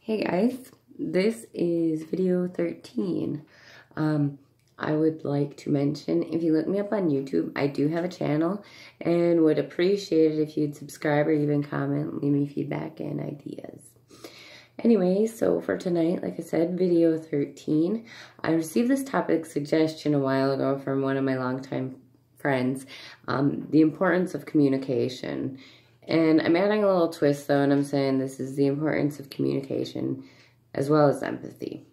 Hey guys, this is video 13. I would like to mention, if you look me up on YouTube, I do have a channel and would appreciate it if you'd subscribe or even comment, leave me feedback and ideas. Anyway, so for tonight, like I said, video 13, I received this topic suggestion a while ago from one of my longtime friends, the importance of communication. And I'm adding a little twist though, and I'm saying this is the importance of communication as well as empathy.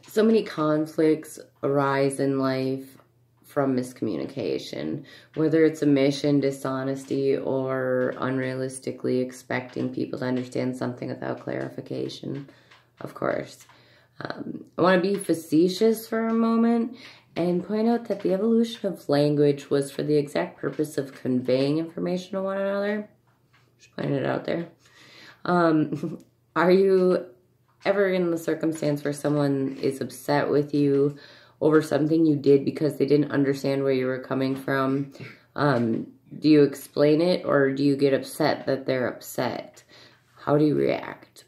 So many conflicts arise in life from miscommunication, whether it's omission, dishonesty, or unrealistically expecting people to understand something without clarification, of course. I want to be facetious for a moment and point out that the evolution of language was for the exact purpose of conveying information to one another. Just putting it out there. Are you ever in the circumstance where someone is upset with you over something you did because they didn't understand where you were coming from? Do you explain it, or do you get upset that they're upset? How do you react?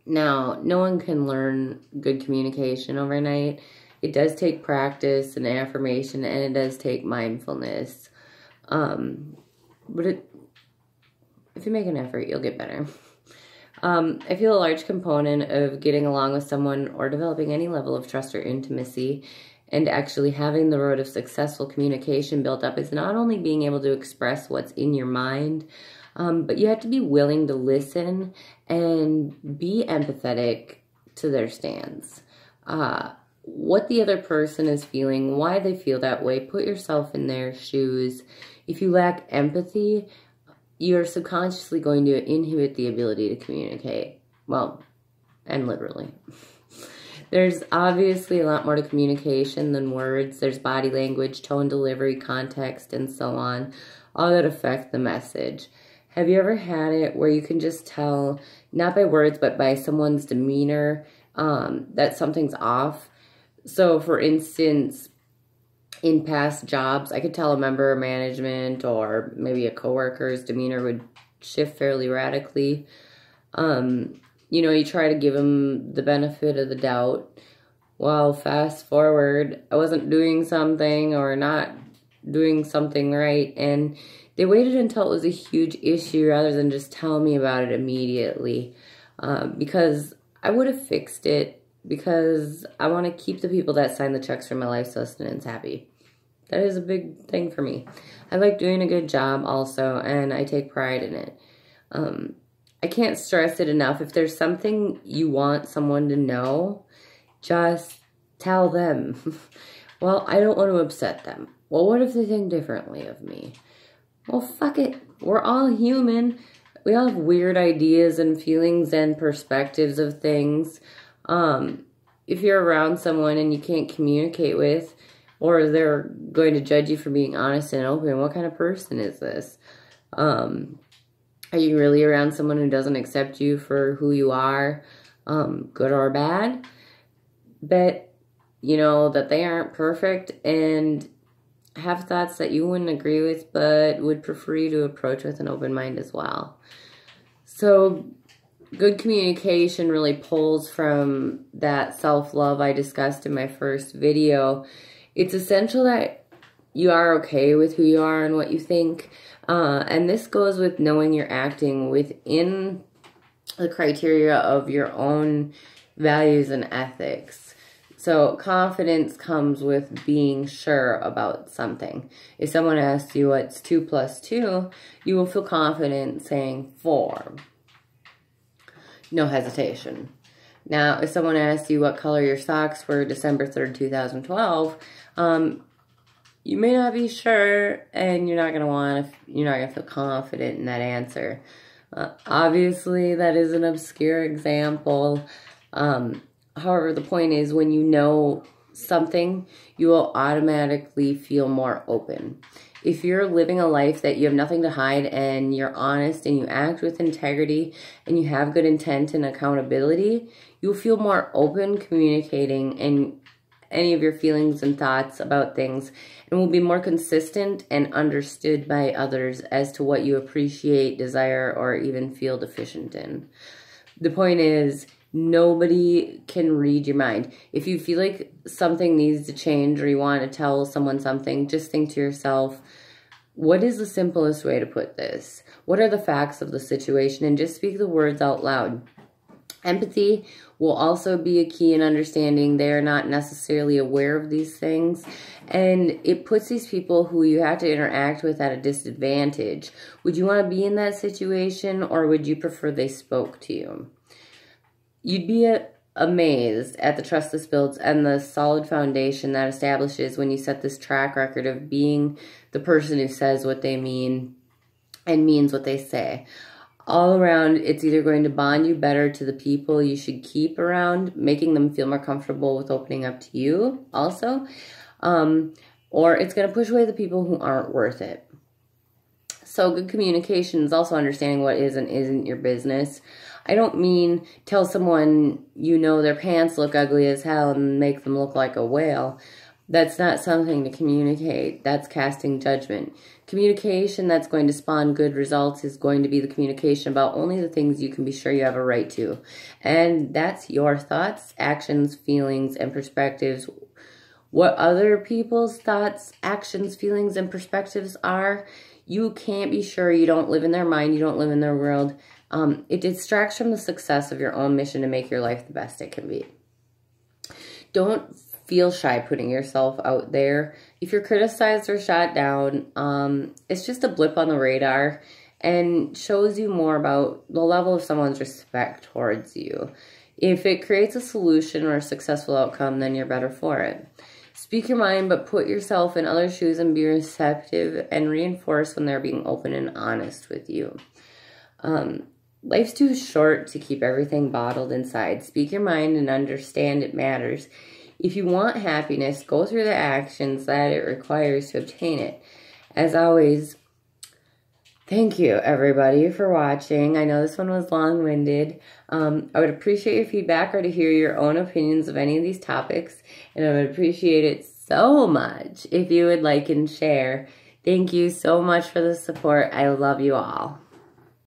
Now, no one can learn good communication overnight. It does take practice and affirmation, and it does take mindfulness. But if you make an effort, you'll get better. I feel a large component of getting along with someone or developing any level of trust or intimacy and actually having the road of successful communication built up is not only being able to express what's in your mind, but you have to be willing to listen and be empathetic to their stance. What the other person is feeling, why they feel that way, put yourself in their shoes. If you lack empathy, you're subconsciously going to inhibit the ability to communicate. Well, and literally. There's obviously a lot more to communication than words. There's body language, tone, delivery, context, and so on, all that affect the message. Have you ever had it where you can just tell, not by words, but by someone's demeanor, that something's off? So, for instance, in past jobs, I could tell a member of management or maybe a coworker's demeanor would shift fairly radically. You know, you try to give them the benefit of the doubt. Well, fast forward, I wasn't doing something or not doing something right, and they waited until it was a huge issue rather than just tell me about it immediately, because I would have fixed it, because I want to keep the people that sign the checks for my life sustenance happy. That is a big thing for me. I like doing a good job also, and I take pride in it. I can't stress it enough. If there's something you want someone to know, just tell them. Well, I don't want to upset them. Well, what if they think differently of me? Well, fuck it. We're all human. We all have weird ideas and feelings and perspectives of things. If you're around someone and you can't communicate with, or they're going to judge you for being honest and open, what kind of person is this? Are you really around someone who doesn't accept you for who you are, good or bad? Bet, you know, that they aren't perfect and have thoughts that you wouldn't agree with, but would prefer you to approach with an open mind as well. So, good communication really pulls from that self-love I discussed in my first video. It's essential that you are okay with who you are and what you think. And this goes with knowing you're acting within the criteria of your own values and ethics. So confidence comes with being sure about something. If someone asks you what's 2 plus 2, you will feel confident saying 4. No hesitation. Now, if someone asks you what color your socks were December 3rd, 2012, you may not be sure, and you're not gonna feel confident in that answer. Obviously, that is an obscure example. However, the point is, when you know something, you will automatically feel more open. If you're living a life that you have nothing to hide and you're honest and you act with integrity and you have good intent and accountability, you'll feel more open communicating and any of your feelings and thoughts about things, and will be more consistent and understood by others as to what you appreciate, desire, or even feel deficient in. The point is, nobody can read your mind. If you feel like something needs to change or you want to tell someone something, just think to yourself, what is the simplest way to put this? What are the facts of the situation? And just speak the words out loud. Empathy will also be a key in understanding they're not necessarily aware of these things. And it puts these people who you have to interact with at a disadvantage. Would you want to be in that situation, or would you prefer they spoke to you? You'd be amazed at the trust this builds and the solid foundation that establishes when you set this track record of being the person who says what they mean and means what they say. All around, it's either going to bond you better to the people you should keep around, making them feel more comfortable with opening up to you also, or it's going to push away the people who aren't worth it. So good communication is also understanding what is and isn't your business. I don't mean tell someone you know their pants look ugly as hell and make them look like a whale. That's not something to communicate. That's casting judgment. Communication that's going to spawn good results is going to be the communication about only the things you can be sure you have a right to. And that's your thoughts, actions, feelings, and perspectives. What other people's thoughts, actions, feelings, and perspectives are, you can't be sure. You don't live in their mind. You don't live in their world. It distracts from the success of your own mission to make your life the best it can be. Don't feel shy putting yourself out there. If you're criticized or shot down, it's just a blip on the radar and shows you more about the level of someone's respect towards you. If it creates a solution or a successful outcome, then you're better for it. Speak your mind, but put yourself in other shoes and be receptive and reinforce when they're being open and honest with you. Life's too short to keep everything bottled inside. Speak your mind and understand it matters. If you want happiness, go through the actions that it requires to obtain it. As always, thank you, everybody, for watching. I know this one was long-winded. I would appreciate your feedback or to hear your own opinions of any of these topics. And I would appreciate it so much if you would like and share. Thank you so much for the support. I love you all.